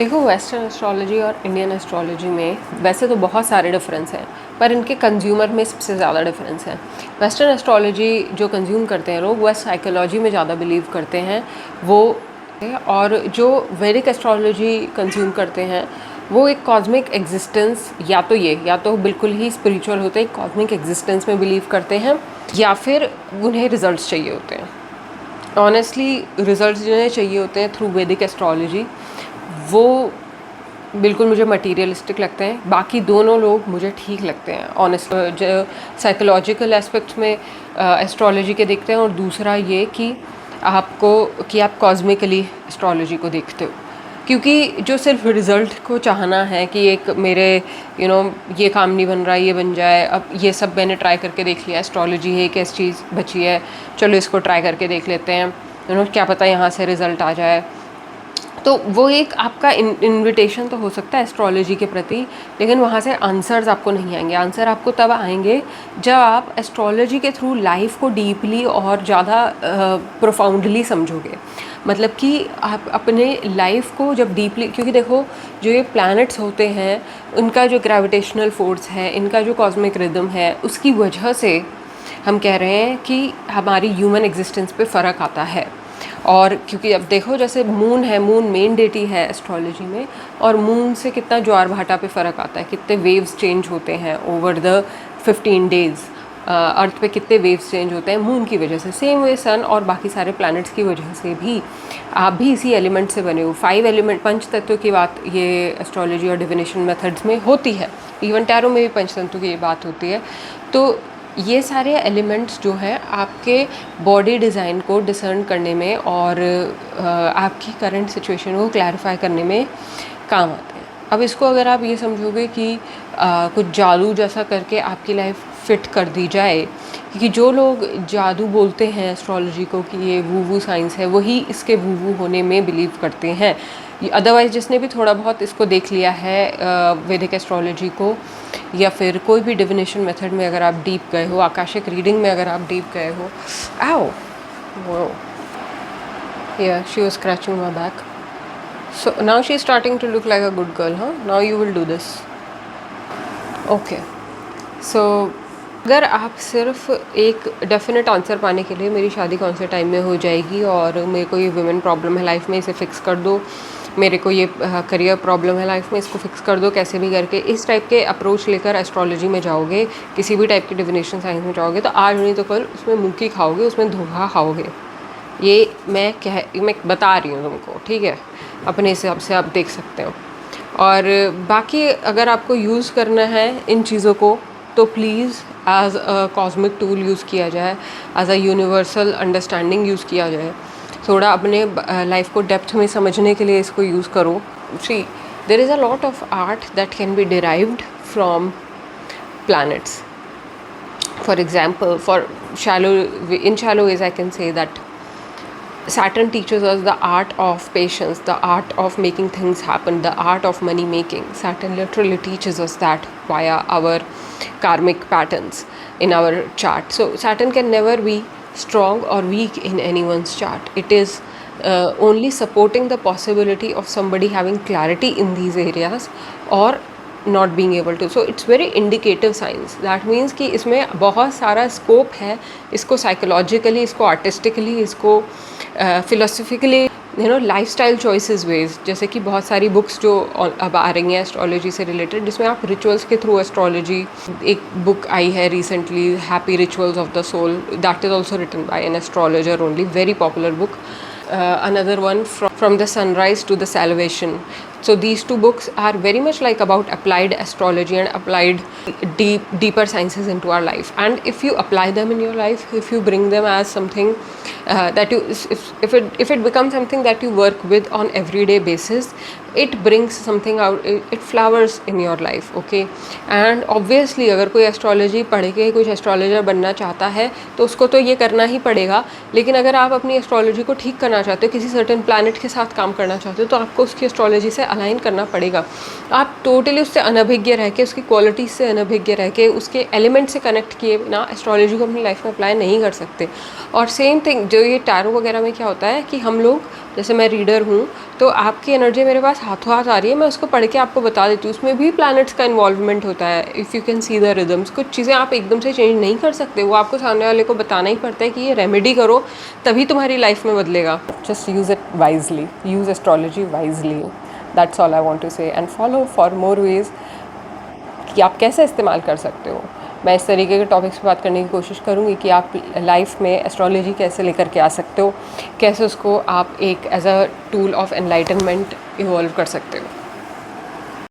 देखो, western astrology और Indian astrology में वैसे तो बहुत सारे डिफरेंस हैं, पर इनके कंज्यूमर में सबसे ज़्यादा डिफरेंस है। वेस्टर्न एस्ट्रोलॉजी जो कंज्यूम करते हैं लोग, वह साइकोलॉजी में ज़्यादा बिलीव करते हैं वो, और जो वैदिक एस्ट्रोलॉजी कंज्यूम करते हैं वो एक कॉस्मिक एग्जिस्टेंस, या तो बिल्कुल ही स्पिरिचुअल होते हैं, कॉस्मिक एग्जिस्टेंस में बिलीव करते हैं, या फिर उन्हें रिजल्ट्स चाहिए होते हैं। ऑनेस्टली रिजल्ट्स जिन्हें चाहिए होते हैं थ्रू वैदिक एस्ट्रोलॉजी, वो बिल्कुल मुझे मटीरियलिस्टिक लगते हैं। बाकी दोनों लोग मुझे ठीक लगते हैं ऑनेस्ट, जो साइकोलॉजिकल एस्पेक्ट्स में एस्ट्रोलॉजी के देखते हैं, और दूसरा ये कि आप कॉस्मिकली एस्ट्रोलॉजी को देखते हो। क्योंकि जो सिर्फ रिज़ल्ट को चाहना है कि एक मेरे ये काम नहीं बन रहा, ये बन जाए, अब ये सब मैंने ट्राई करके देख लिया, एस्ट्रोलॉजी है एक ऐसी चीज़ बची है, चलो इसको ट्राई करके देख लेते हैं, क्या पता यहाँ से रिज़ल्ट आ जाए। तो वो एक आपका इनविटेशन तो हो सकता है एस्ट्रोलॉजी के प्रति, लेकिन वहाँ से आंसर्स आपको नहीं आएंगे। आंसर आपको तब आएंगे जब आप एस्ट्रोलॉजी के थ्रू लाइफ को डीपली और ज़्यादा प्रोफाउंडली समझोगे। मतलब कि आप अपने लाइफ को जब डीपली, क्योंकि देखो जो ये प्लैनेट्स होते हैं उनका जो ग्रेविटेशनल फोर्स है, इनका जो कॉस्मिक रिदम है, उसकी वजह से हम कह रहे हैं कि हमारी ह्यूमन एग्जिस्टेंस पे फ़र्क आता है। और क्योंकि अब देखो जैसे मून है, मून मेन डेटी है एस्ट्रोलॉजी में, और मून से कितना ज्वार भाटा पे फ़र्क आता है, कितने वेव्स चेंज होते हैं ओवर द 15 डेज़, अर्थ पे कितने वेव्स चेंज होते हैं मून की वजह से। सेम वे सन और बाकी सारे प्लैनेट्स की वजह से भी आप भी इसी एलिमेंट से बने हो। 5 एलिमेंट, पंच तत्व की बात ये एस्ट्रोलॉजी और डिविनेशन मेथड्स में होती है, इवन टैरो में भी पंच तत्व की बात होती है। तो ये सारे एलिमेंट्स जो हैं आपके बॉडी डिज़ाइन को डिसर्न करने में और आपकी करंट सिचुएशन को क्लैरिफाई करने में काम आते हैं। अब इसको अगर आप ये समझोगे कि कुछ जादू जैसा करके आपकी लाइफ फिट कर दी जाए, क्योंकि जो लोग जादू बोलते हैं एस्ट्रोलॉजी को कि ये वू साइंस है, वही इसके वू होने में बिलीव करते हैं। अदरवाइज़ जिसने भी थोड़ा बहुत इसको देख लिया है वैदिक एस्ट्रोलॉजी को, या फिर कोई भी डिविनेशन मेथड में अगर आप डीप गए हो, आकाशिक रीडिंग में अगर आप डीप गए हो, आओ वो या she was scratching my back, so now she is starting to look like a good girl. हाँ, now you will do this. Okay, so अगर आप सिर्फ एक डेफिनेट आंसर पाने के लिए मेरी शादी कौन से टाइम में हो जाएगी, और मेरे को ये वुमेन प्रॉब्लम है लाइफ में, इसे फिक्स कर दो, मेरे को ये करियर प्रॉब्लम है लाइफ में, इसको फिक्स कर दो कैसे भी करके, इस टाइप के अप्रोच लेकर एस्ट्रोलॉजी में जाओगे, किसी भी टाइप की डिविनेशन साइंस में जाओगे, तो आज नहीं तो कल उसमें मुक्की खाओगे, उसमें धोखा खाओगे। ये मैं बता रही हूँ तुमको, ठीक है? अपने हिसाब से आप देख सकते हो। और बाकी अगर आपको यूज़ करना है इन चीज़ों को, तो please as a cosmic tool use किया जाए, as a universal understanding use किया जाए। थोड़ा अपने लाइफ को डेप्थ में समझने के लिए इसको यूज़ करो। See, there is a lot of art that can be derived from planets. For example, in shallow ways I can say that Saturn teaches us the art of patience, the art of making things happen, the art of money making. Saturn literally teaches us that via our karmic patterns in our chart. So Saturn can never be strong or weak in anyone's chart. It is only supporting the possibility of somebody having clarity in these areas or not being able to. So it's very indicative science. That means कि इसमें बहुत सारा scope है, इसको psychologically, इसको artistically, इसको philosophically, lifestyle choices veg, जैसे कि बहुत सारी बुक्स जो अब आ रही हैं एस्ट्रोलॉजी से रिलेटेड, जिसमें आप रिचुअल्स के थ्रू एस्ट्रोलॉजी, एक बुक आई है recently, happy rituals of the soul, that is also written by an astrologer only, very popular book. Another one from the sunrise to the salvation. So these two books are very much like about applied astrology and applied deeper sciences into our life. And if you apply them in your life, if you bring them as something that you, if it becomes something that you work with on everyday basis, it brings something out, it flowers in your life. Okay, and obviously अगर कोई astrology पढ़ के कुछ astrologer बनना चाहता है तो उसको तो ये करना ही पड़ेगा, लेकिन अगर आप अपनी एस्ट्रोलॉजी को ठीक करना चाहते हो, किसी सर्टेन प्लैनेट के साथ काम करना चाहते हो, तो आपको उसकी एस्ट्रोलॉजी से अलाइन करना पड़ेगा। आप टोटली उससे अनभिज्ञ रह के, उसकी क्वालिटी से अनभिज्ञ रह के, उसके एलिमेंट से कनेक्ट किए बिना एस्ट्रोलॉजी को अपनी लाइफ में अप्लाई नहीं कर सकते। और सेम थिंग जो ये टैरो वगैरह में क्या होता है कि हम लोग, जैसे मैं रीडर हूँ तो आपकी एनर्जी मेरे पास हाथों हाथ आ रही है, मैं उसको पढ़ के आपको बता देती हूँ। उसमें भी प्लैनेट्स का इन्वॉल्वमेंट होता है। If you can see the rhythms, कुछ चीज़ें आप एकदम से चेंज नहीं कर सकते, वो आपको सामने वाले को बताना ही पड़ता है कि ये रेमेडी करो तभी तुम्हारी लाइफ में बदलेगा। Just use it wisely, use astrology wisely, that's all I want to say. And follow for more ways कि आप कैसे इस्तेमाल कर सकते हो। मैं इस तरीके के टॉपिक्स पे बात करने की कोशिश करूँगी कि आप लाइफ में एस्ट्रोलॉजी कैसे लेकर के आ सकते हो, कैसे उसको आप एक as a tool of enlightenment evolve कर सकते हो।